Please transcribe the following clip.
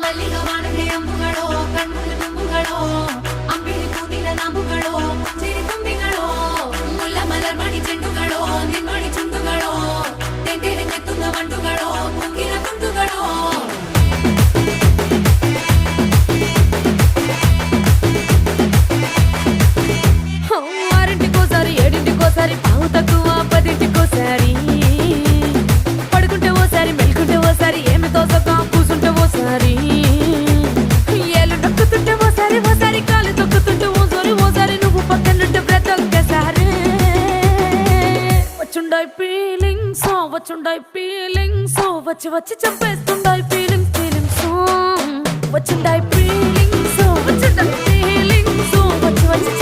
ಮಲ್ಲಿಗ ವಾಣದೆ ಅಂಬುಗಳೋ ಕಣ್ಮುಳ್ಳು ತುಂಬುಗಳೋ ಅಂಬಿಳಿ ಕೂದಿನ ನಂಬುಗಳೋ ಮುಂಚಿರಿ ತುಂಬಿಗಳೋ ಮುಲ್ಲ ಮಲರ್ ಮಣಿ ಚೆಂಡುಗಳೋ ನಿನ್ಮಣಿ ಚುಂಡುಗಳೋ ತೆಂಟೆರೆ ಕೆತ್ತುന്ന ಮಂಡುಗಳೋ ಮುಂಗಿನ ತುಂಡುಗಳೋ ఆరింటికోసారి ఏడింటికోసారి పావు తక్కువ పదింటికోసారి పడుకుంటే ఓసారి మెలుకుంటే ఓసారి ఏమి తోసక కూసుంటే ఓసారి ఏళ్ళు నొక్కుతుంటే ఓసారి ఓసారి కాలు తొక్కుతుంటే ఓసారి నువ్వు పక్కనుంటే బ్రతొక్కసారి వచ్చుండాయి ఫీలింగ్స్ వచ్చి వచ్చి చంపేస్తుండాయి ఫీలింగ్స్ వచ్చుండాయి ఫీలింగ్స్ వచ్చి వచ్చి